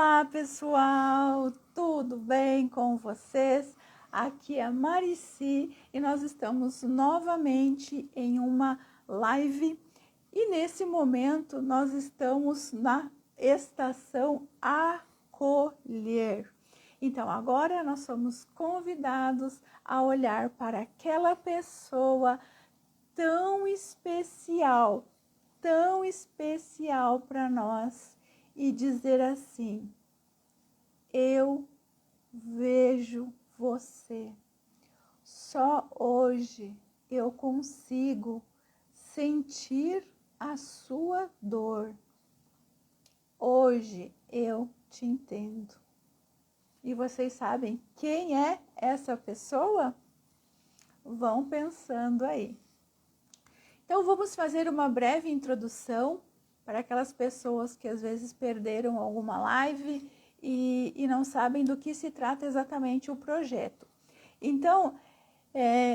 Olá, pessoal! Tudo bem com vocês? Aqui é a Marici e nós estamos novamente em uma live e nesse momento nós estamos na estação acolher. Então agora nós somos convidados a olhar para aquela pessoa tão especial para nós e dizer assim: eu vejo você. Só hoje eu consigo sentir a sua dor. Hoje eu te entendo. E vocês sabem quem é essa pessoa? Vão pensando aí. Então vamos fazer uma breve introdução para aquelas pessoas que às vezes perderam alguma live e não sabem do que se trata exatamente o projeto. Então,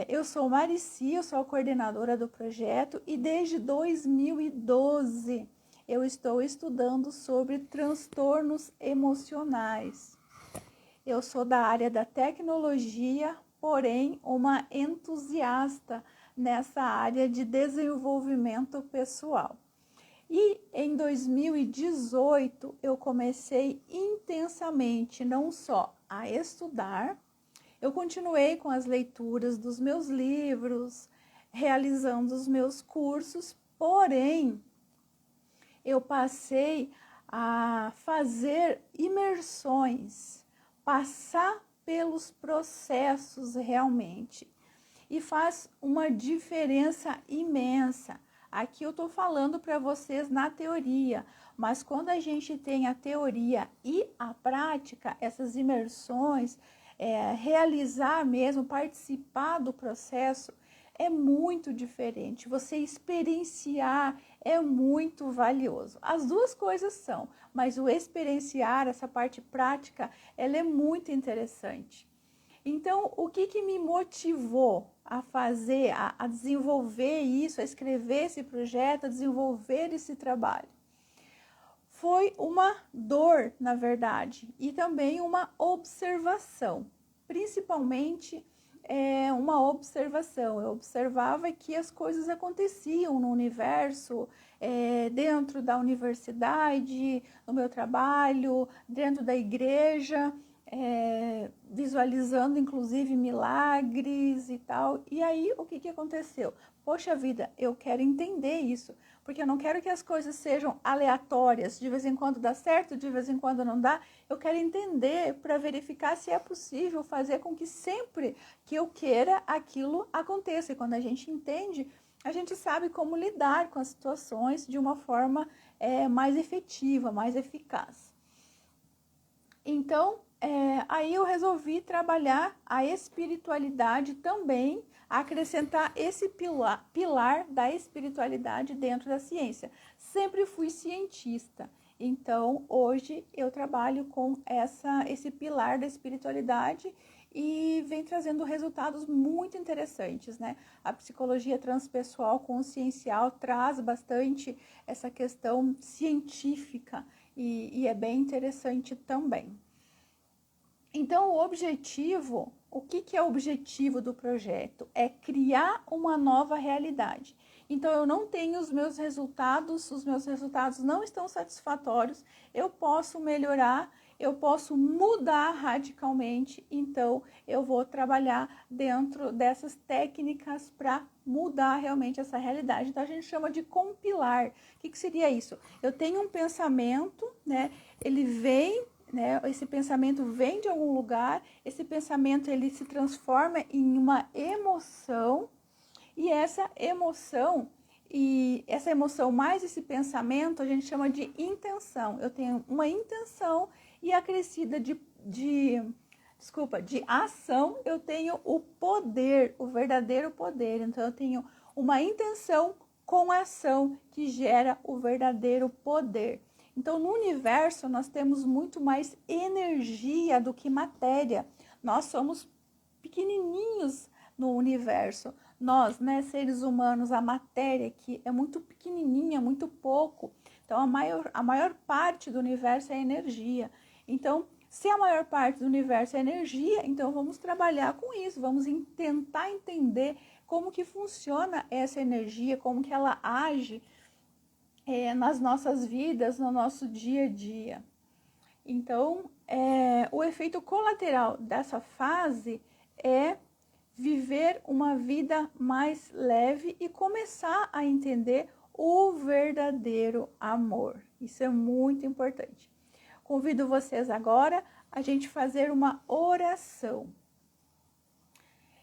eu sou Marici, eu sou a coordenadora do projeto e desde 2012 eu estou estudando sobre transtornos emocionais. Eu sou da área da tecnologia, porém uma entusiasta nessa área de desenvolvimento pessoal. E em 2018 eu comecei intensamente não só a estudar, eu continuei com as leituras dos meus livros, realizando os meus cursos, porém eu passei a fazer imersões, passar pelos processos realmente. E faz uma diferença imensa. Aqui eu estou falando para vocês na teoria, mas quando a gente tem a teoria e a prática, essas imersões, realizar mesmo, participar do processo, é muito diferente. Você experienciar é muito valioso. As duas coisas são, mas o experienciar, essa parte prática, ela é muito interessante. Então, o que me motivou a fazer, a desenvolver isso, a escrever esse projeto, a desenvolver esse trabalho? Foi uma dor, na verdade, e também uma observação, principalmente uma observação. Eu observava que as coisas aconteciam no universo, dentro da universidade, no meu trabalho, dentro da igreja, visualizando inclusive milagres e tal. E aí o que aconteceu? Poxa vida, eu quero entender isso, porque eu não quero que as coisas sejam aleatórias, de vez em quando dá certo, de vez em quando não dá. Eu quero entender para verificar se é possível fazer com que sempre que eu queira aquilo aconteça. E quando a gente entende, a gente sabe como lidar com as situações de uma forma mais efetiva, mais eficaz. Então, aí eu resolvi trabalhar a espiritualidade também, acrescentar esse pilar da espiritualidade dentro da ciência. Sempre fui cientista, então hoje eu trabalho com esse pilar da espiritualidade e vem trazendo resultados muito interessantes, né? A psicologia transpessoal consciencial traz bastante essa questão científica e é bem interessante também. Então, o que é o objetivo do projeto? É criar uma nova realidade. Então, eu não tenho os meus resultados não estão satisfatórios, eu posso melhorar, eu posso mudar radicalmente, então eu vou trabalhar dentro dessas técnicas para mudar realmente essa realidade. Então, a gente chama de compilar. O que seria isso? Eu tenho um pensamento, né? Ele vem, né? Esse pensamento vem de algum lugar, esse pensamento ele se transforma em uma emoção, e essa emoção mais esse pensamento a gente chama de intenção. Eu tenho uma intenção e acrescida de ação, eu tenho o poder, o verdadeiro poder. Então eu tenho uma intenção com ação que gera o verdadeiro poder. Então, no universo, nós temos muito mais energia do que matéria. Nós somos pequenininhos no universo. Nós, né, seres humanos, a matéria aqui é muito pequenininha, muito pouco. Então, a maior parte do universo é energia. Então, se a maior parte do universo é energia, então vamos trabalhar com isso, vamos tentar entender como que funciona essa energia, como que ela age nas nossas vidas, no nosso dia a dia. Então, o efeito colateral dessa fase é viver uma vida mais leve e começar a entender o verdadeiro amor. Isso é muito importante. Convido vocês agora a gente fazer uma oração.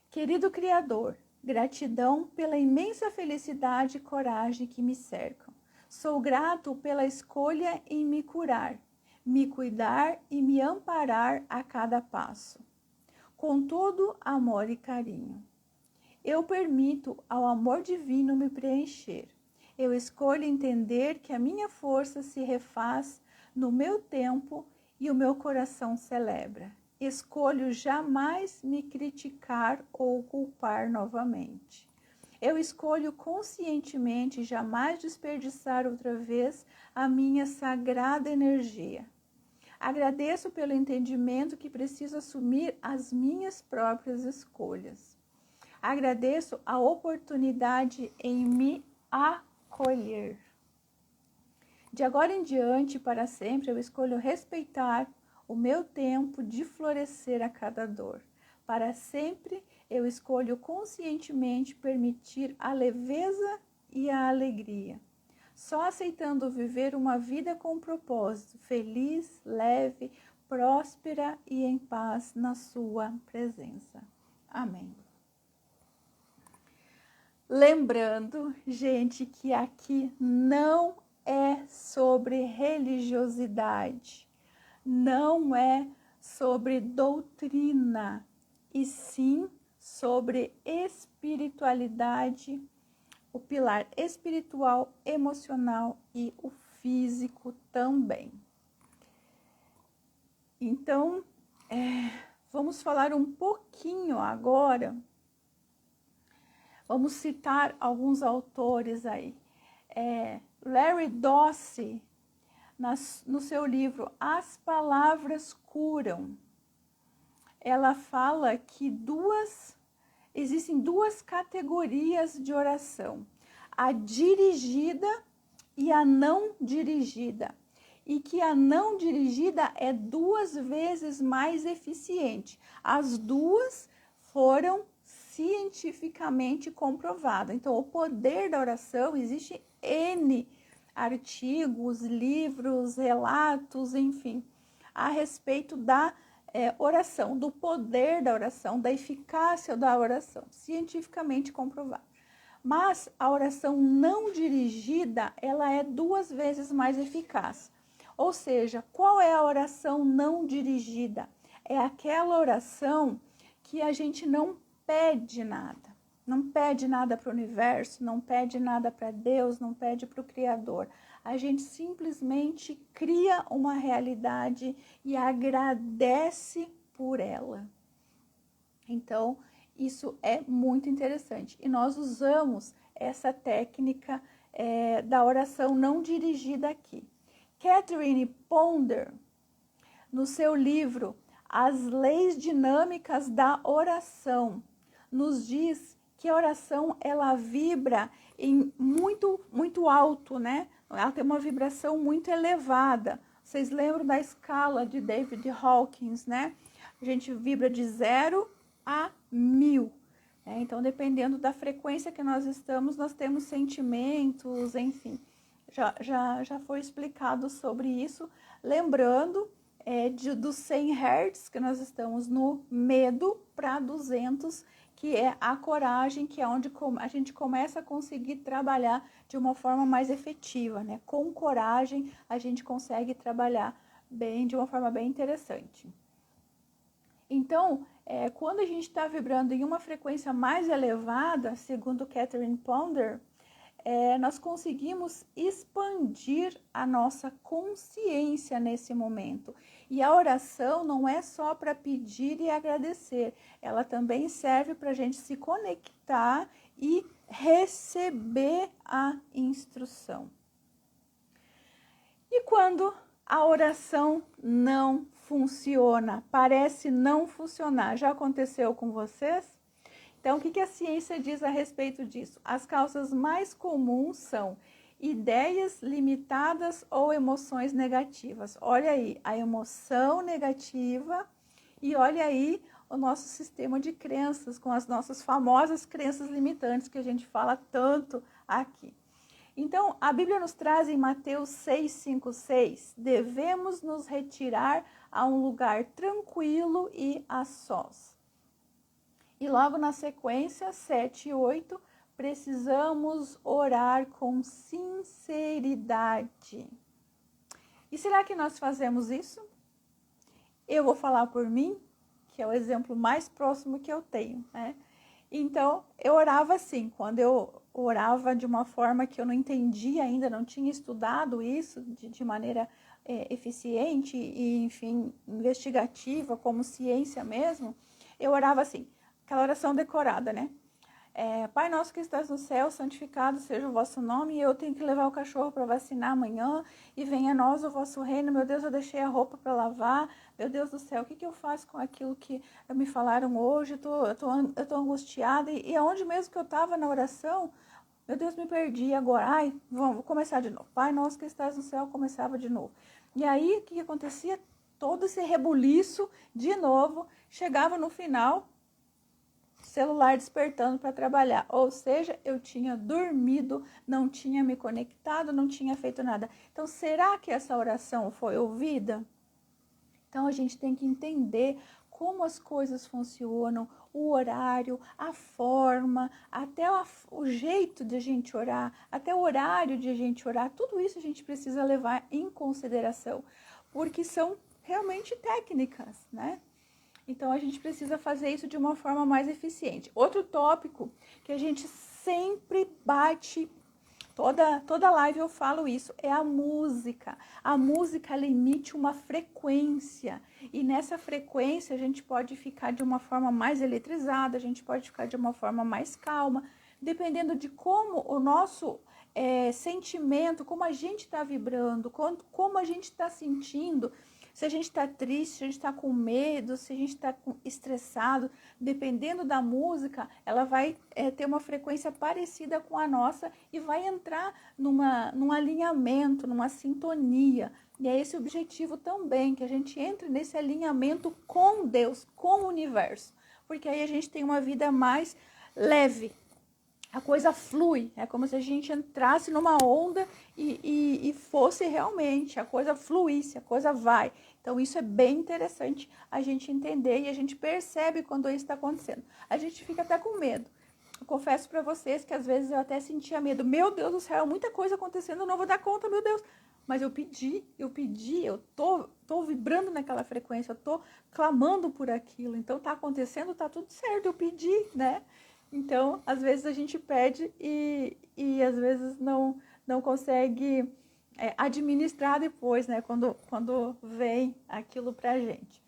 Querido Criador, gratidão pela imensa felicidade e coragem que me cercam. Sou grato pela escolha em me curar, me cuidar e me amparar a cada passo, com todo amor e carinho. Eu permito ao amor divino me preencher. Eu escolho entender que a minha força se refaz no meu tempo e o meu coração celebra. Escolho jamais me criticar ou culpar novamente. Eu escolho conscientemente jamais desperdiçar outra vez a minha sagrada energia. Agradeço pelo entendimento que preciso assumir as minhas próprias escolhas. Agradeço a oportunidade em me acolher. De agora em diante, para sempre, eu escolho respeitar o meu tempo de florescer a cada dor. Para sempre, eu escolho conscientemente permitir a leveza e a alegria. Só aceitando viver uma vida com propósito, feliz, leve, próspera e em paz na sua presença. Amém. Lembrando, gente, que aqui não é sobre religiosidade, não é sobre doutrina, e sim sobre espiritualidade, o pilar espiritual, emocional e o físico também. Então, vamos falar um pouquinho agora. Vamos citar alguns autores aí. Larry Dossey, no seu livro As Palavras Curam, ela fala que existem duas categorias de oração: a dirigida e a não dirigida. E que a não dirigida é 2 vezes mais eficiente. As duas foram cientificamente comprovadas. Então, o poder da oração, existe N artigos, livros, relatos, enfim, a respeito da oração, do poder da oração, da eficácia da oração, cientificamente comprovado. Mas a oração não dirigida, ela é 2 vezes mais eficaz. Ou seja, qual é a oração não dirigida? É aquela oração que a gente não pede nada. Não pede nada para o universo, não pede nada para Deus, não pede para o Criador. A gente simplesmente cria uma realidade e agradece por ela. Então, isso é muito interessante. E nós usamos essa técnica da oração não dirigida aqui. Catherine Ponder, no seu livro As Leis Dinâmicas da Oração, nos diz que a oração, ela vibra em muito alto, né? Ela tem uma vibração muito elevada. Vocês lembram da escala de David Hawkins, né? A gente vibra de 0 a 1000. Então, dependendo da frequência que nós estamos, nós temos sentimentos, enfim. Já foi explicado sobre isso. Lembrando dos 100 Hz, que nós estamos no medo, para 200, que é a coragem, que é onde a gente começa a conseguir trabalhar de uma forma mais efetiva, né? Com coragem, a gente consegue trabalhar de uma forma bem interessante. Então, quando a gente está vibrando em uma frequência mais elevada, segundo Catherine Ponder, nós conseguimos expandir a nossa consciência nesse momento. E a oração não é só para pedir e agradecer, ela também serve para a gente se conectar e receber a instrução. E quando a oração não funciona, parece não funcionar, já aconteceu com vocês? Então, o que a ciência diz a respeito disso? As causas mais comuns são ideias limitadas ou emoções negativas. Olha aí, a emoção negativa e olha aí o nosso sistema de crenças, com as nossas famosas crenças limitantes que a gente fala tanto aqui. Então, a Bíblia nos traz em Mateus 6, 5, 6, devemos nos retirar a um lugar tranquilo e a sós. E logo na sequência, 7 e 8, precisamos orar com sinceridade. E será que nós fazemos isso? Eu vou falar por mim, que é o exemplo mais próximo que eu tenho, né? Então, eu orava assim, quando eu orava de uma forma que eu não entendia ainda, não tinha estudado isso de maneira eficiente e, enfim, investigativa, como ciência mesmo, eu orava assim, aquela oração decorada, né? Pai nosso que estás no céu, santificado seja o vosso nome, e eu tenho que levar o cachorro para vacinar amanhã, e venha a nós o vosso reino, meu Deus, eu deixei a roupa para lavar, meu Deus do céu, o que eu faço com aquilo que me falaram hoje, eu tô angustiada, e aonde mesmo que eu estava na oração, meu Deus, me perdi agora, ai, vou começar de novo, Pai nosso que estás no céu, começava de novo. E aí, o que acontecia? Todo esse rebuliço, de novo, chegava no final, celular despertando para trabalhar, ou seja, eu tinha dormido, não tinha me conectado, não tinha feito nada. Então, será que essa oração foi ouvida? Então, a gente tem que entender como as coisas funcionam, o horário, a forma, até o jeito de a gente orar, até o horário de a gente orar, tudo isso a gente precisa levar em consideração, porque são realmente técnicas, né? Então, a gente precisa fazer isso de uma forma mais eficiente. Outro tópico que a gente sempre bate, toda live eu falo isso, é a música. A música, ela emite uma frequência. E nessa frequência, a gente pode ficar de uma forma mais eletrizada, a gente pode ficar de uma forma mais calma, dependendo de como o nosso sentimento, como a gente está vibrando, como a gente está sentindo. Se a gente está triste, se a gente está com medo, se a gente está estressado, dependendo da música, ela vai ter uma frequência parecida com a nossa e vai entrar num alinhamento, numa sintonia. E é esse o objetivo também, que a gente entre nesse alinhamento com Deus, com o universo. Porque aí a gente tem uma vida mais leve. A coisa flui, é como se a gente entrasse numa onda e fosse realmente, a coisa fluísse, a coisa vai. Então, isso é bem interessante a gente entender e a gente percebe quando isso está acontecendo. A gente fica até com medo. Eu confesso para vocês que às vezes eu até sentia medo. Meu Deus do céu, muita coisa acontecendo, eu não vou dar conta, meu Deus. Mas eu pedi, eu tô vibrando naquela frequência, eu tô clamando por aquilo. Então, tá acontecendo, tá tudo certo, eu pedi, né? Então, às vezes a gente pede e às vezes não consegue administrar depois, né? Quando vem aquilo pra gente.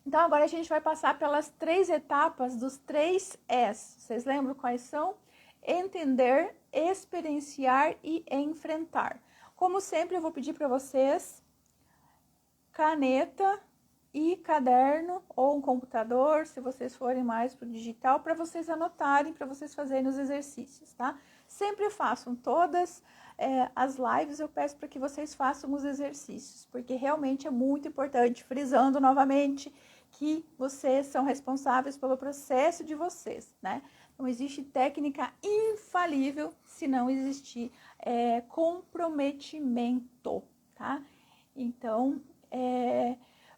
Então, agora a gente vai passar pelas 3 etapas dos 3 S. Vocês lembram quais são? Entender, experienciar e enfrentar. Como sempre, eu vou pedir para vocês caneta e caderno ou um computador, se vocês forem mais para o digital, para vocês anotarem, para vocês fazerem os exercícios, tá? Sempre façam todas as lives, eu peço para que vocês façam os exercícios, porque realmente é muito importante, frisando novamente que vocês são responsáveis pelo processo de vocês, né? Não existe técnica infalível se não existir comprometimento, tá? Então,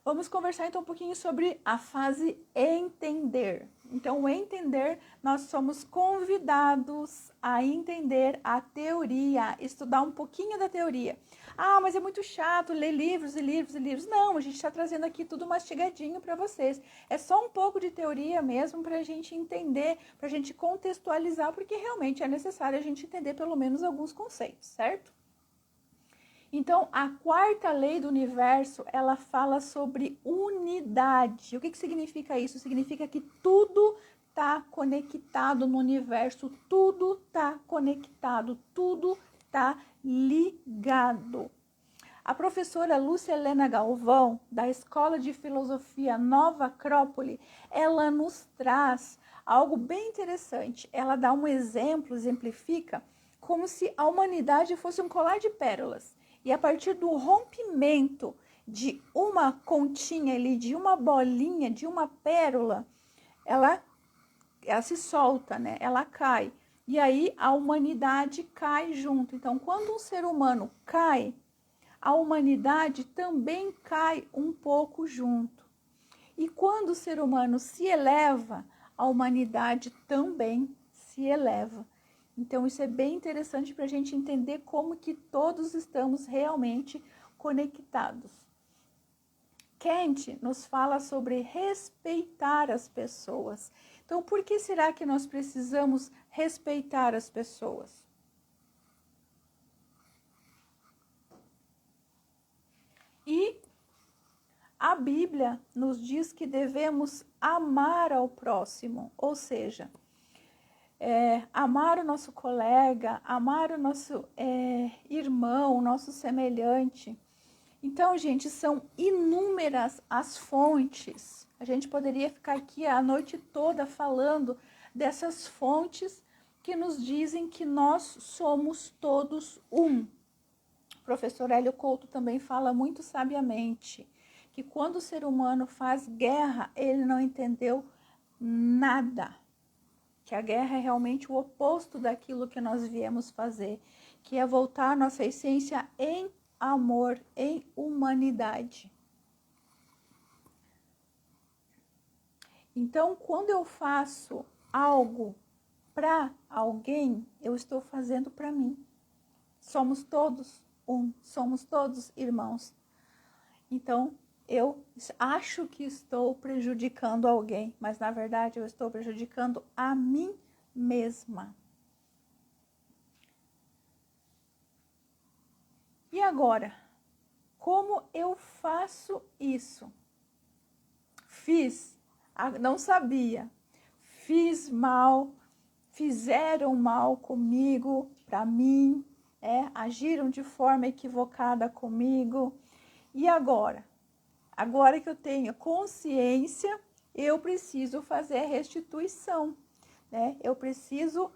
vamos conversar então um pouquinho sobre a fase entender. Então, o entender, nós somos convidados a entender a teoria, estudar um pouquinho da teoria. Ah, mas é muito chato ler livros e livros e livros. Não, a gente está trazendo aqui tudo mastigadinho para vocês. É só um pouco de teoria mesmo para a gente entender, para a gente contextualizar, porque realmente é necessário a gente entender pelo menos alguns conceitos, certo? Então, a 4ª lei do universo, ela fala sobre unidade. O que significa isso? Significa que tudo está conectado no universo, tudo está conectado, tudo está ligado. A professora Lúcia Helena Galvão, da Escola de Filosofia Nova Acrópole, ela nos traz algo bem interessante. Ela dá um exemplo, exemplifica, como se a humanidade fosse um colar de pérolas. E a partir do rompimento de uma continha ali, de uma bolinha, de uma pérola, ela se solta, né? Ela cai. E aí a humanidade cai junto. Então, quando um ser humano cai, a humanidade também cai um pouco junto. E quando o ser humano se eleva, a humanidade também se eleva. Então, isso é bem interessante para a gente entender como que todos estamos realmente conectados. Kant nos fala sobre respeitar as pessoas. Então, por que será que nós precisamos respeitar as pessoas? E a Bíblia nos diz que devemos amar ao próximo, ou seja, amar o nosso colega, amar o nosso irmão, o nosso semelhante. Então, gente, são inúmeras as fontes. A gente poderia ficar aqui a noite toda falando dessas fontes que nos dizem que nós somos todos um. O professor Hélio Couto também fala muito sabiamente que quando o ser humano faz guerra, ele não entendeu nada. Que a guerra é realmente o oposto daquilo que nós viemos fazer, que é voltar a nossa essência em amor, em humanidade. Então, quando eu faço algo para alguém, eu estou fazendo para mim. Somos todos um, somos todos irmãos. Então, eu acho que estou prejudicando alguém, mas na verdade eu estou prejudicando a mim mesma. E agora, como eu faço isso? Fiz, não sabia, fiz mal, fizeram mal comigo, para mim, agiram de forma equivocada comigo. E agora? Agora que eu tenho consciência, eu preciso fazer a restituição, né? Eu preciso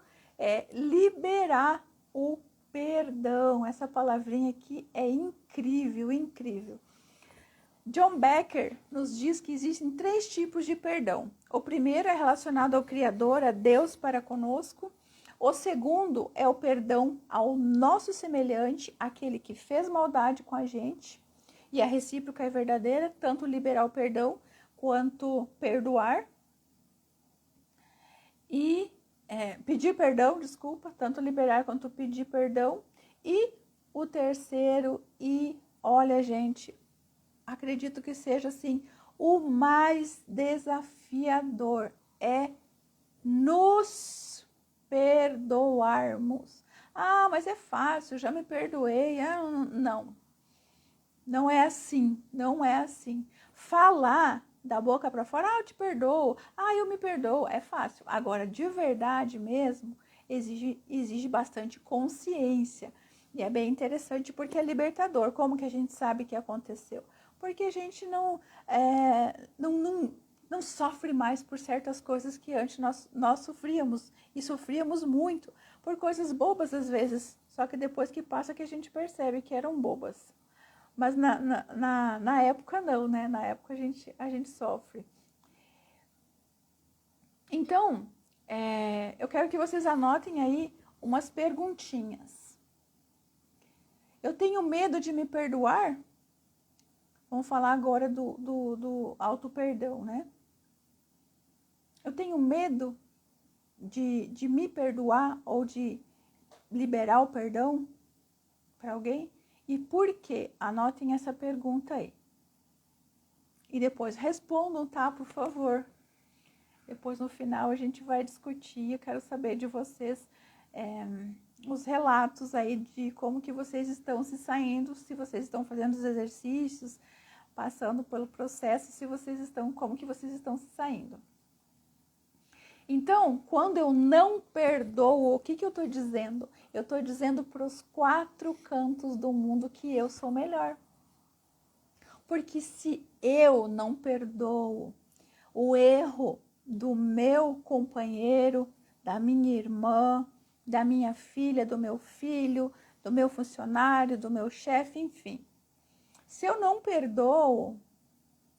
liberar o perdão. Essa palavrinha aqui é incrível, incrível. John Becker nos diz que existem 3 tipos de perdão. O primeiro é relacionado ao Criador, a Deus para conosco. O segundo é o perdão ao nosso semelhante, aquele que fez maldade com a gente. E a recíproca é verdadeira, tanto liberar o perdão quanto perdoar. E pedir perdão, desculpa, tanto liberar quanto pedir perdão. E o terceiro, e olha, gente, acredito que seja assim, o mais desafiador é nos perdoarmos. Ah, mas é fácil, já me perdoei. Não. Não é assim, não é assim. Falar da boca para fora, eu te perdoo, eu me perdoo, é fácil. Agora, de verdade mesmo, exige bastante consciência. E é bem interessante porque é libertador. Como que a gente sabe que aconteceu? Porque a gente não sofre mais por certas coisas que antes nós sofríamos. E sofríamos muito por coisas bobas às vezes. Só que depois que passa que a gente percebe que eram bobas. Mas na época não, né? Na época a gente sofre. Então, eu quero que vocês anotem aí umas perguntinhas. Eu tenho medo de me perdoar? Vamos falar agora do auto-perdão, né? Eu tenho medo de me perdoar ou de liberar o perdão para alguém? E por quê? Anotem essa pergunta aí. E depois respondam, tá? Por favor. Depois, no final, a gente vai discutir. Eu quero saber de vocês os relatos aí de como que vocês estão se saindo, se vocês estão fazendo os exercícios, passando pelo processo, como que vocês estão se saindo. Então, quando eu não perdoo, o que eu estou dizendo? Eu estou dizendo para os 4 cantos do mundo que eu sou melhor. Porque se eu não perdoo o erro do meu companheiro, da minha irmã, da minha filha, do meu filho, do meu funcionário, do meu chefe, enfim. Se eu não perdoo,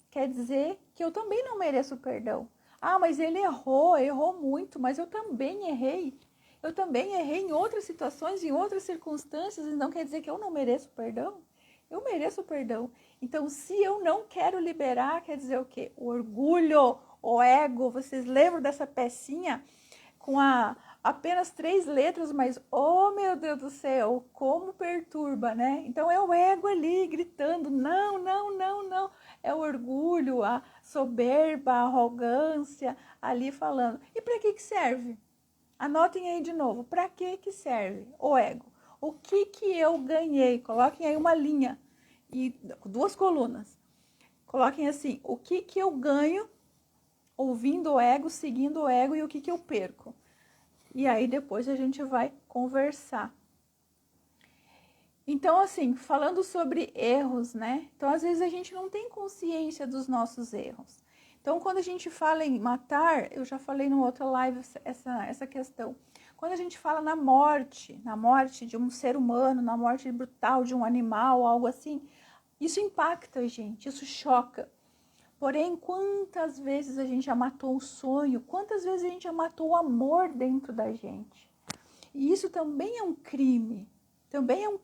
quer dizer que eu também não mereço perdão. Ah, mas ele errou muito, mas eu também errei. Eu também errei em outras situações, em outras circunstâncias, então quer dizer que eu não mereço perdão? Eu mereço perdão. Então, se eu não quero liberar, quer dizer o quê? O orgulho, o ego. Vocês lembram dessa pecinha com apenas 3 letras, mas, oh meu Deus do céu, como perturba, né? Então, é o ego ali gritando, não, não, não, não. É o orgulho, a soberba, a arrogância ali falando. E para que serve? Anotem aí de novo, para que serve o ego? O que eu ganhei? Coloquem aí uma linha e 2 colunas. Coloquem assim, o que eu ganho ouvindo o ego, seguindo o ego e o que eu perco? E aí depois a gente vai conversar. Então, assim, falando sobre erros, né? Então, às vezes a gente não tem consciência dos nossos erros. Então, quando a gente fala em matar, eu já falei numa outra live essa questão. Quando a gente fala na morte de um ser humano, na morte brutal de um animal, algo assim, isso impacta a gente, isso choca. Porém, quantas vezes a gente já matou um sonho, quantas vezes a gente já matou o amor dentro da gente? E isso também é um crime. Também é um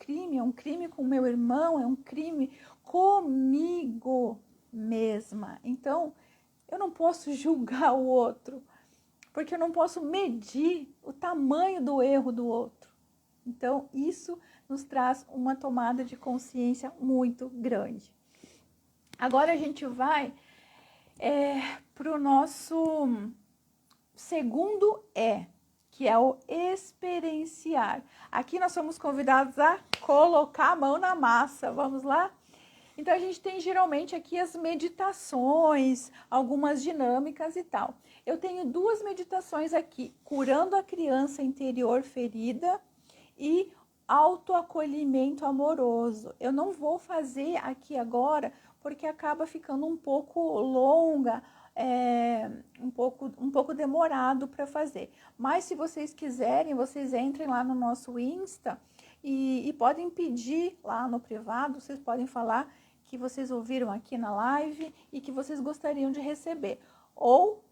crime com o meu irmão, é um crime comigo mesma. Então, eu não posso julgar o outro, porque eu não posso medir o tamanho do erro do outro. Então, isso nos traz uma tomada de consciência muito grande. Agora a gente vai para o nosso segundo que é o experienciar. Aqui nós somos convidados a colocar a mão na massa. Vamos lá? Então, a gente tem geralmente aqui as meditações, algumas dinâmicas e tal. Eu tenho 2 meditações aqui, curando a criança interior ferida e autoacolhimento amoroso. Eu não vou fazer aqui agora, porque acaba ficando um pouco longa, um pouco demorado para fazer. Mas se vocês quiserem, vocês entrem lá no nosso Insta e podem pedir lá no privado, vocês podem falar que vocês ouviram aqui na live e que vocês gostariam de receber. Ou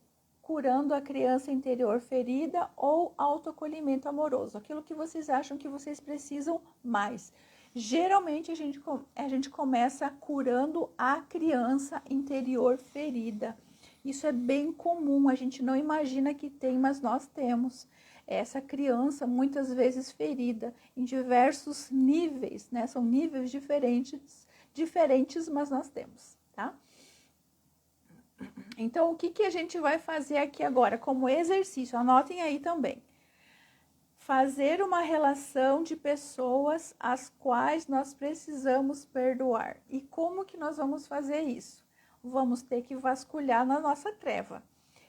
curando a criança interior ferida ou autoacolhimento amoroso. Aquilo que vocês acham que vocês precisam mais. Geralmente a gente começa curando a criança interior ferida. Isso é bem comum, a gente não imagina que tem, mas nós temos. Essa criança muitas vezes ferida em diversos níveis, né? São níveis diferentes, mas nós temos, tá? Então, o que a gente vai fazer aqui agora como exercício? Anotem aí também. Fazer uma relação de pessoas às quais nós precisamos perdoar. E como que nós vamos fazer isso? Vamos ter que vasculhar na nossa treva.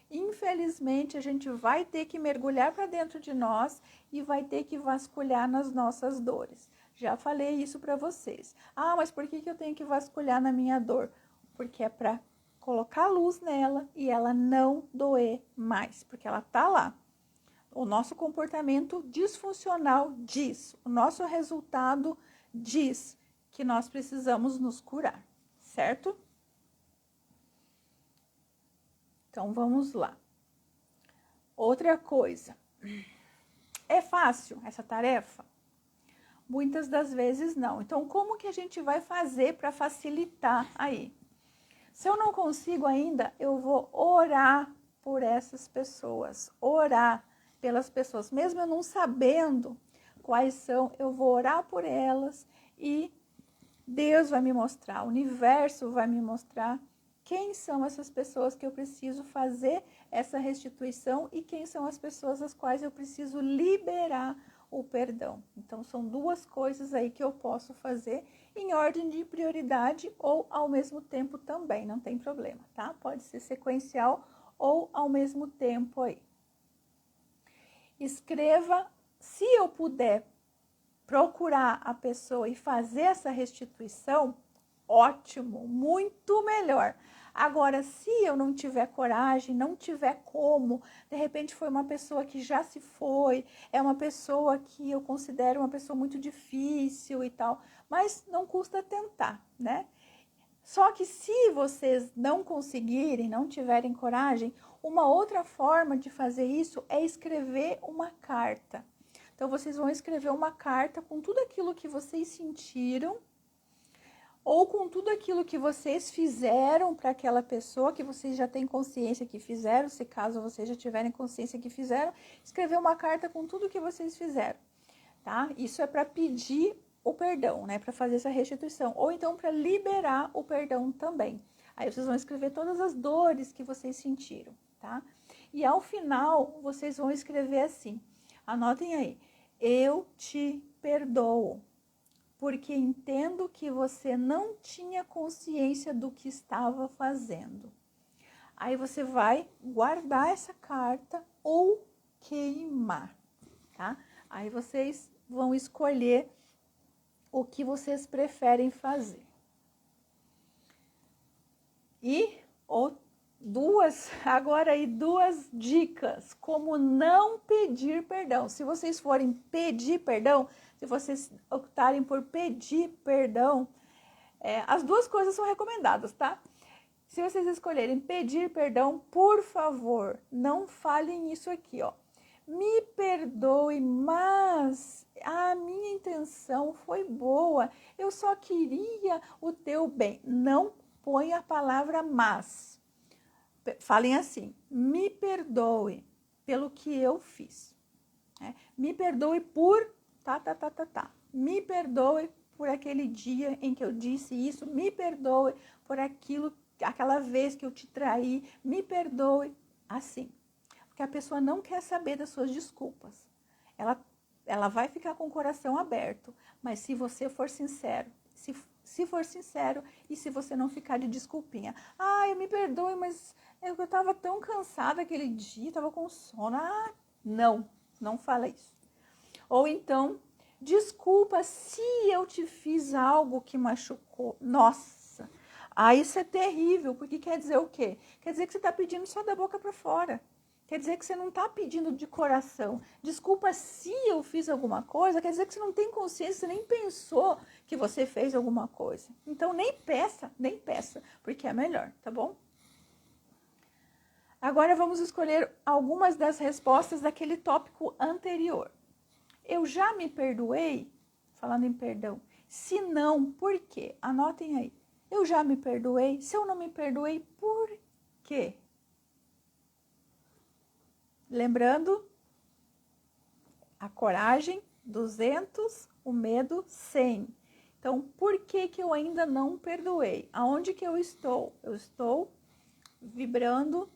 Infelizmente, a gente vai ter que mergulhar para dentro de nós e vai ter que vasculhar nas nossas dores. Já falei isso para vocês. Ah, mas por que eu tenho que vasculhar na minha dor? Porque é para colocar luz nela e ela não doer mais, porque ela tá lá. O nosso comportamento disfuncional diz, o nosso resultado diz que nós precisamos nos curar, certo? Então, vamos lá. Outra coisa. É fácil essa tarefa? Muitas das vezes não. Então, como que a gente vai fazer para facilitar aí? Se eu não consigo ainda, eu vou orar por essas pessoas, orar pelas pessoas, mesmo eu não sabendo quais são, eu vou orar por elas e Deus vai me mostrar, o universo vai me mostrar quem são essas pessoas que eu preciso fazer essa restituição e quem são as pessoas às quais eu preciso liberar o perdão. Então, são 2 coisas aí que eu posso fazer em ordem de prioridade ou ao mesmo tempo também, não tem problema, tá? Pode ser sequencial ou ao mesmo tempo aí. Escreva, se eu puder procurar a pessoa e fazer essa restituição, ótimo, muito melhor. Agora, se eu não tiver coragem, não tiver como, de repente foi uma pessoa que já se foi, é uma pessoa que eu considero uma pessoa muito difícil e tal, mas não custa tentar, né? Só que se vocês não conseguirem, não tiverem coragem, uma outra forma de fazer isso é escrever uma carta. Então, vocês vão escrever uma carta com tudo aquilo que vocês sentiram ou com tudo aquilo que vocês fizeram para aquela pessoa, que vocês já têm consciência que fizeram, se caso vocês já tiverem consciência que fizeram, escrever uma carta com tudo que vocês fizeram, tá? Isso é para pedir o perdão, né? Para fazer essa restituição, ou então para liberar o perdão também. Aí vocês vão escrever todas as dores que vocês sentiram, tá? E ao final, vocês vão escrever assim, anotem aí, eu te perdoo, porque entendo que você não tinha consciência do que estava fazendo. Aí você vai guardar essa carta ou queimar, tá? Aí vocês vão escolher o que vocês preferem fazer. E duas dicas, como não pedir perdão. Se vocês forem pedir perdão, se vocês optarem por pedir perdão, as duas coisas são recomendadas, tá? Se vocês escolherem pedir perdão, por favor, não falem isso aqui, ó. Me perdoe, mas a minha intenção foi boa. Eu só queria o teu bem. Não põe a palavra mas. Falem assim, me perdoe pelo que eu fiz. Me perdoe por Me perdoe por aquele dia em que eu disse isso. Me perdoe por aquela vez que eu te traí. Me perdoe assim. Porque a pessoa não quer saber das suas desculpas. Ela vai ficar com o coração aberto. Mas se você for sincero, se for sincero e se você não ficar de desculpinha. Eu me perdoe, mas eu estava tão cansada aquele dia, estava com sono. Não fala isso. Ou então, desculpa se eu te fiz algo que machucou. Nossa, isso é terrível, porque quer dizer o quê? Quer dizer que você está pedindo só da boca para fora. Quer dizer que você não está pedindo de coração. Desculpa se eu fiz alguma coisa, quer dizer que você não tem consciência, você nem pensou que você fez alguma coisa. Então, nem peça, porque é melhor, tá bom? Agora vamos escolher algumas das respostas daquele tópico anterior. Eu já me perdoei? Falando em perdão. Se não, por quê? Anotem aí. Eu já me perdoei? Se eu não me perdoei, por quê? Lembrando, a coragem, 200, o medo, 100. Então, por que eu ainda não perdoei? Aonde que eu estou? Eu estou vibrando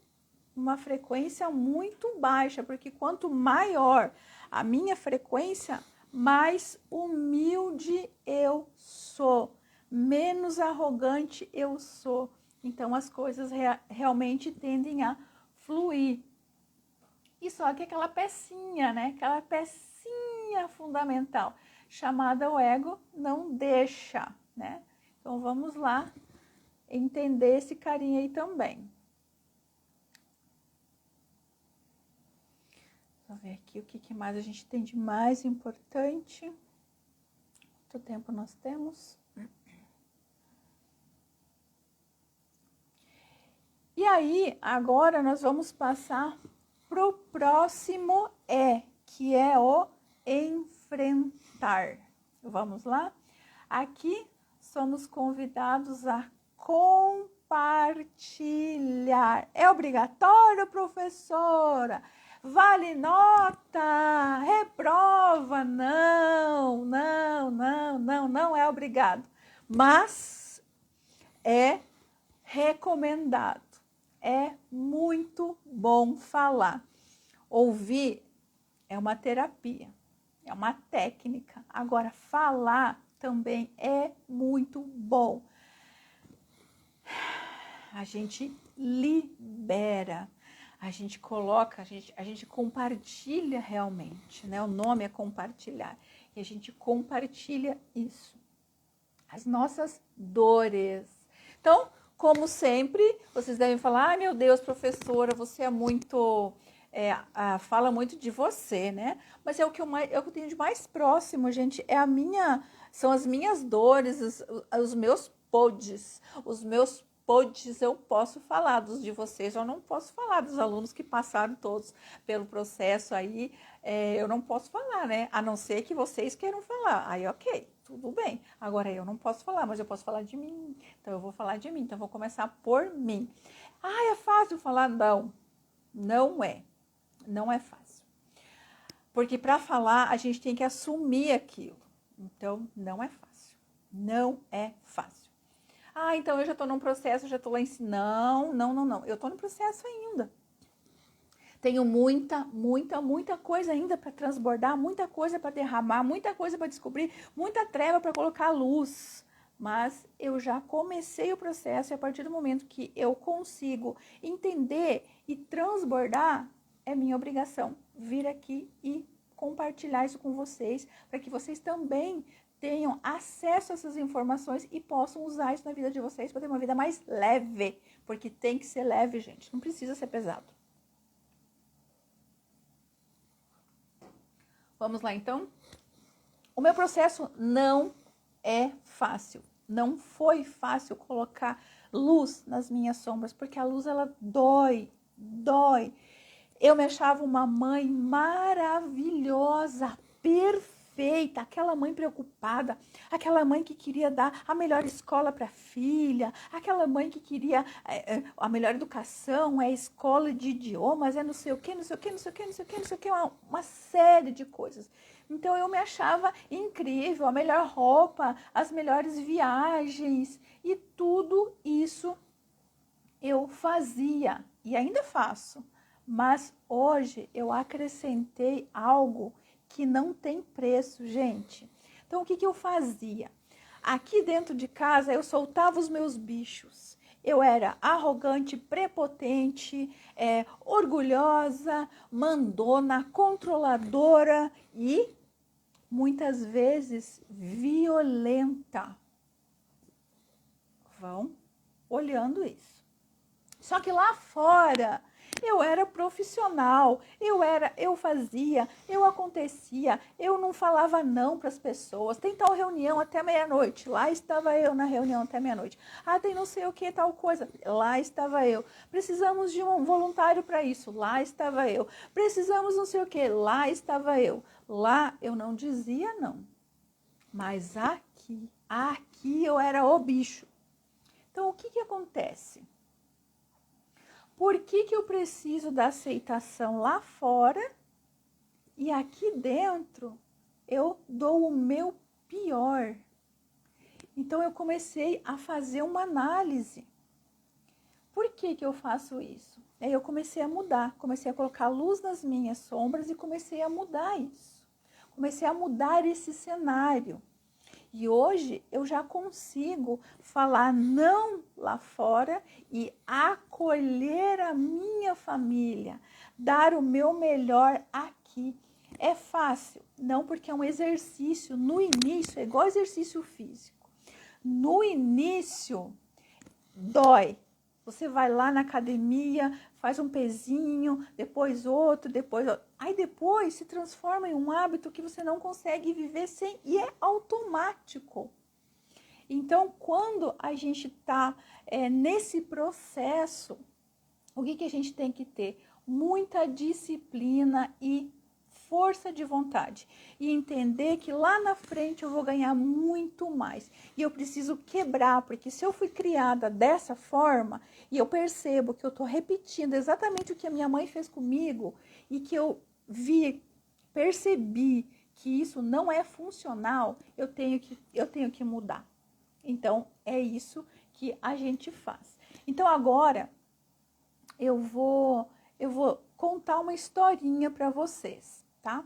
uma frequência muito baixa, porque quanto maior a minha frequência, mais humilde eu sou, menos arrogante eu sou. Então, as coisas realmente tendem a fluir. E só que aquela pecinha, né? Aquela pecinha fundamental, chamada o ego, não deixa, né? Então, vamos lá entender esse carinha aí também. Vou ver aqui o que mais a gente tem de mais importante. Quanto tempo nós temos? E aí, agora nós vamos passar para o próximo que é o enfrentar. Vamos lá? Aqui somos convidados a compartilhar. É obrigatório, professora? Vale nota? Reprova? Não é obrigado. Mas é recomendado. É muito bom falar. Ouvir é uma terapia, é uma técnica. Agora, falar também é muito bom. A gente libera, a gente coloca, a gente compartilha realmente, né? O nome é compartilhar. E a gente compartilha isso. as nossas dores. Então, como sempre, vocês devem falar, ai meu Deus, professora, você é muito, fala muito de você, né? Mas é o que eu tenho de mais próximo, gente, são as minhas dores, os meus pods, eu posso falar dos de vocês, eu não posso falar dos alunos que passaram todos pelo processo aí, eu não posso falar, né? A não ser que vocês queiram falar, aí ok, tudo bem. Agora eu não posso falar, mas eu posso falar de mim, então eu vou falar de mim, então eu vou começar por mim. Ah, é fácil falar? Não, não é fácil. Porque para falar a gente tem que assumir aquilo, então não é fácil, não é fácil. Ah, então eu já estou num processo, já estou lá ensinando. Não. Eu estou no processo ainda. Tenho muita coisa ainda para transbordar, muita coisa para derramar, muita coisa para descobrir, muita treva para colocar luz. Mas eu já comecei o processo e a partir do momento que eu consigo entender e transbordar, é minha obrigação vir aqui e compartilhar isso com vocês, para que vocês também tenham acesso a essas informações e possam usar isso na vida de vocês para ter uma vida mais leve, porque tem que ser leve, gente, não precisa ser pesado. Vamos lá, então? O meu processo não é fácil, não foi fácil colocar luz nas minhas sombras, porque a luz, ela dói. Eu me achava uma mãe maravilhosa, perfeita, aquela mãe preocupada, aquela mãe que queria dar a melhor escola para a filha, aquela mãe que queria a melhor educação, é escola de idiomas, é não sei o que, uma série de coisas. Então eu me achava incrível, a melhor roupa, as melhores viagens e tudo isso eu fazia e ainda faço. Mas hoje eu acrescentei algo que não tem preço, gente. Então, o que eu fazia? Aqui dentro de casa, eu soltava os meus bichos. Eu era arrogante, prepotente, orgulhosa, mandona, controladora e, muitas vezes, violenta. Vão olhando isso. Só que lá fora eu era profissional, eu fazia, eu acontecia, eu não falava não para as pessoas. Tem tal reunião até meia-noite, lá estava eu na reunião até meia-noite. Ah, tem não sei o que, tal coisa, lá estava eu. Precisamos de um voluntário para isso, lá estava eu. Precisamos não sei o que, lá estava eu. Lá eu não dizia não, mas aqui eu era o bicho. Então o que acontece? Por que eu preciso da aceitação lá fora e aqui dentro eu dou o meu pior? Então eu comecei a fazer uma análise. Por que eu faço isso? Aí eu comecei a mudar, comecei a colocar luz nas minhas sombras e comecei a mudar isso. Comecei a mudar esse cenário. E hoje eu já consigo falar não lá fora e acolher a minha família, dar o meu melhor aqui. É fácil? Não, porque é um exercício. No início, é igual exercício físico. No início, dói. Você vai lá na academia, faz um pezinho, depois outro, depois outro. Aí depois se transforma em um hábito que você não consegue viver sem e é automático. Então, quando a gente está nesse processo, o que a gente tem que ter? Muita disciplina e força de vontade e entender que lá na frente eu vou ganhar muito mais e eu preciso quebrar, porque se eu fui criada dessa forma e eu percebo que eu tô repetindo exatamente o que a minha mãe fez comigo e que eu percebi que isso não é funcional, eu tenho que mudar. Então é isso que a gente faz. Então agora eu vou contar uma historinha para vocês. Tá?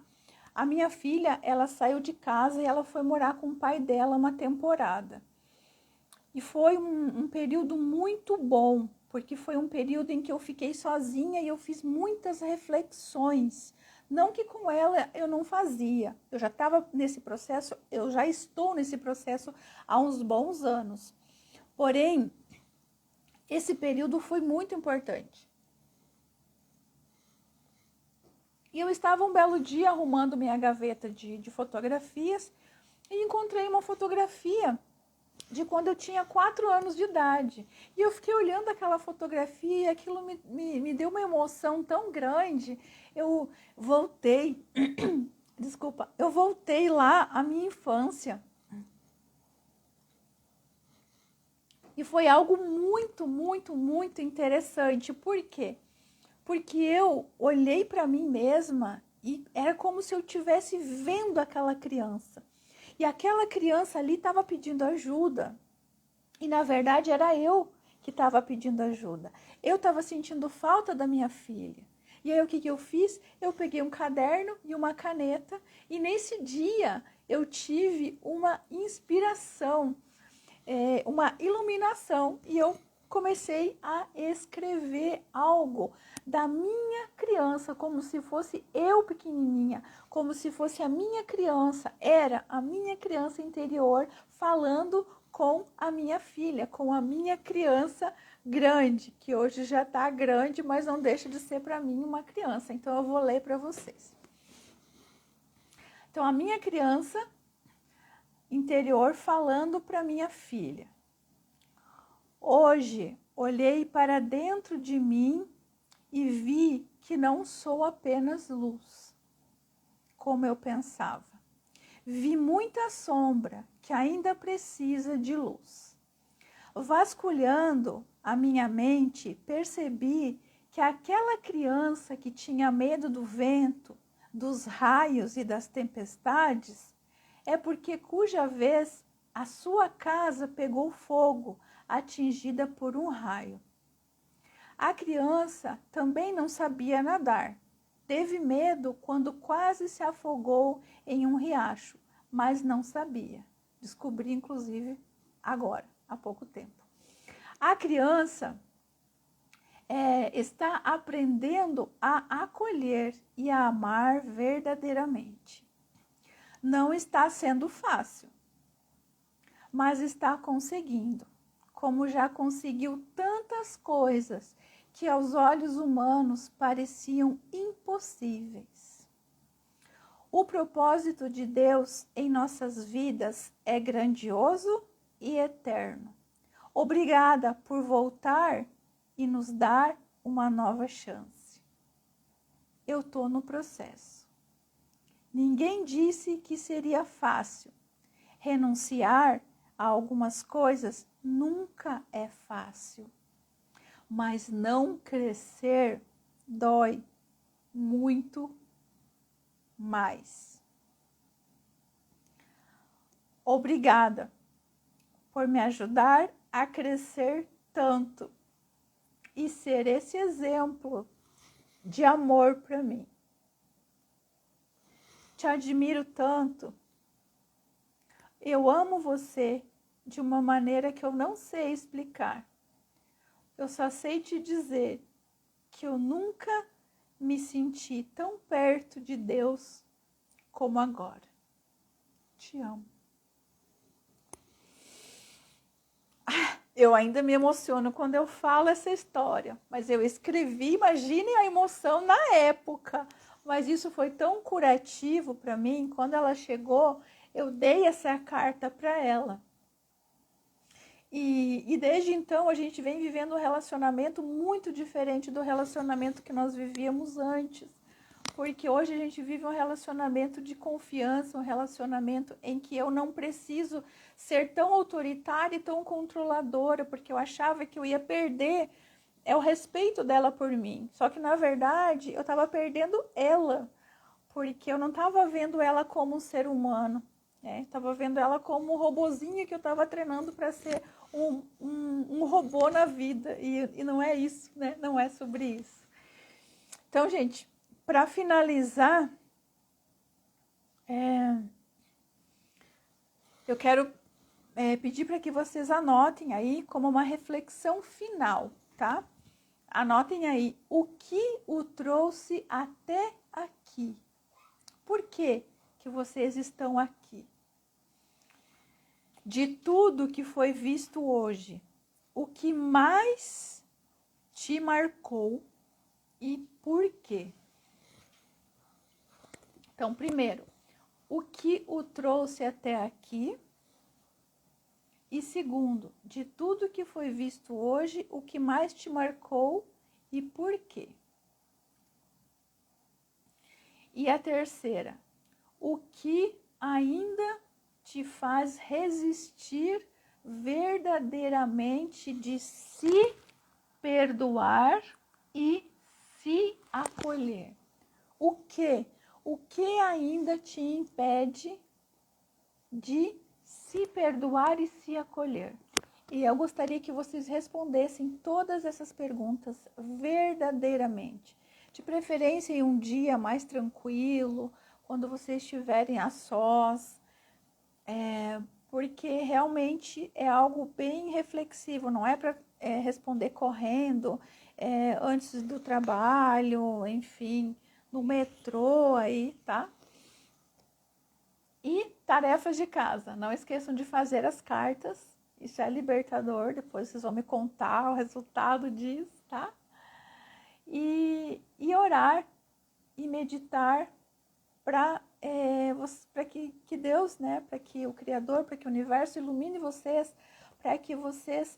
A minha filha, ela saiu de casa e ela foi morar com o pai dela uma temporada. E foi um período muito bom, porque foi um período em que eu fiquei sozinha e eu fiz muitas reflexões Não que com ela eu não fazia, eu já estava nesse processo, eu já estou nesse processo há uns bons anos. Porém, esse período foi muito importante. E eu estava um belo dia arrumando minha gaveta de fotografias e encontrei uma fotografia de quando eu tinha 4 anos de idade. E eu fiquei olhando aquela fotografia e aquilo me deu uma emoção tão grande. Eu voltei, desculpa, eu voltei lá à minha infância. E foi algo muito, muito, muito interessante. Por quê? Porque eu olhei para mim mesma e era como se eu estivesse vendo aquela criança. E aquela criança ali estava pedindo ajuda. E na verdade era eu que estava pedindo ajuda. Eu estava sentindo falta da minha filha. E aí o que eu fiz? Eu peguei um caderno e uma caneta. E nesse dia eu tive uma inspiração, uma iluminação. E eu comecei a escrever algo da minha criança, como se fosse eu pequenininha, como se fosse a minha criança, era a minha criança interior falando com a minha filha, com a minha criança grande, que hoje já está grande, mas não deixa de ser para mim uma criança. Então eu vou ler para vocês. Então a minha criança interior falando para minha filha. Hoje olhei para dentro de mim e vi que não sou apenas luz, como eu pensava. Vi muita sombra que ainda precisa de luz. Vasculhando a minha mente, percebi que aquela criança que tinha medo do vento, dos raios e das tempestades, é porque cuja vez a sua casa pegou fogo, atingida por um raio. A criança também não sabia nadar. Teve medo quando quase se afogou em um riacho, mas não sabia. Descobri, inclusive, agora, há pouco tempo. A criança está aprendendo a acolher e a amar verdadeiramente. Não está sendo fácil, mas está conseguindo, como já conseguiu tantas coisas que aos olhos humanos pareciam impossíveis. O propósito de Deus em nossas vidas é grandioso e eterno. Obrigada por voltar e nos dar uma nova chance. Eu estou no processo. Ninguém disse que seria fácil. Renunciar a algumas coisas nunca é fácil. Mas não crescer dói muito mais. Obrigada por me ajudar a crescer tanto e ser esse exemplo de amor para mim. Te admiro tanto. Eu amo você de uma maneira que eu não sei explicar. Eu só sei te dizer que eu nunca me senti tão perto de Deus como agora. Te amo. Eu ainda me emociono quando eu falo essa história, mas eu escrevi, imagine a emoção na época. Mas isso foi tão curativo para mim, quando ela chegou, eu dei essa carta para ela. E desde então a gente vem vivendo um relacionamento muito diferente do relacionamento que nós vivíamos antes. Porque hoje a gente vive um relacionamento de confiança, um relacionamento em que eu não preciso ser tão autoritária e tão controladora, porque eu achava que eu ia perder o respeito dela por mim. Só que, na verdade, eu estava perdendo ela, porque eu não estava vendo ela como um ser humano. Estava vendo ela como um robozinho que eu estava treinando para ser um robô na vida. E não é isso, né? Não é sobre isso. Então, gente, para finalizar, eu quero pedir para que vocês anotem aí como uma reflexão final, tá? Anotem aí o que o trouxe até aqui. Por que que vocês estão aqui? De tudo que foi visto hoje, o que mais te marcou e por quê? Então, primeiro, o que o trouxe até aqui? E segundo, de tudo que foi visto hoje, o que mais te marcou e por quê? E a terceira, o que ainda te faz resistir verdadeiramente de se perdoar e se acolher? O que? O que ainda te impede de se perdoar e se acolher? E eu gostaria que vocês respondessem todas essas perguntas verdadeiramente. De preferência em um dia mais tranquilo, quando vocês estiverem a sós, porque realmente é algo bem reflexivo, não é para responder correndo, antes do trabalho, enfim, no metrô aí, tá? E tarefas de casa, não esqueçam de fazer as cartas, isso é libertador, depois vocês vão me contar o resultado disso, tá? E orar e meditar para que Deus, né, para que o Criador, para que o universo ilumine vocês, para que vocês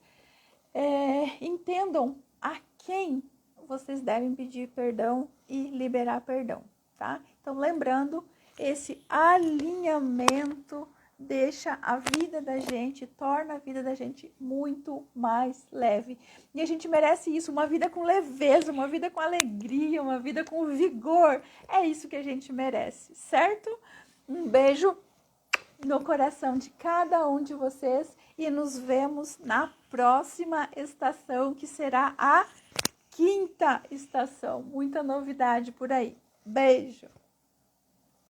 entendam a quem vocês devem pedir perdão e liberar perdão, tá? Então, lembrando, esse alinhamento deixa a vida da gente, torna a vida da gente muito mais leve. E a gente merece isso, uma vida com leveza, uma vida com alegria, uma vida com vigor. É isso que a gente merece, certo? Um beijo no coração de cada um de vocês e nos vemos na próxima estação, que será a 5ª estação. Muita novidade por aí. Beijo!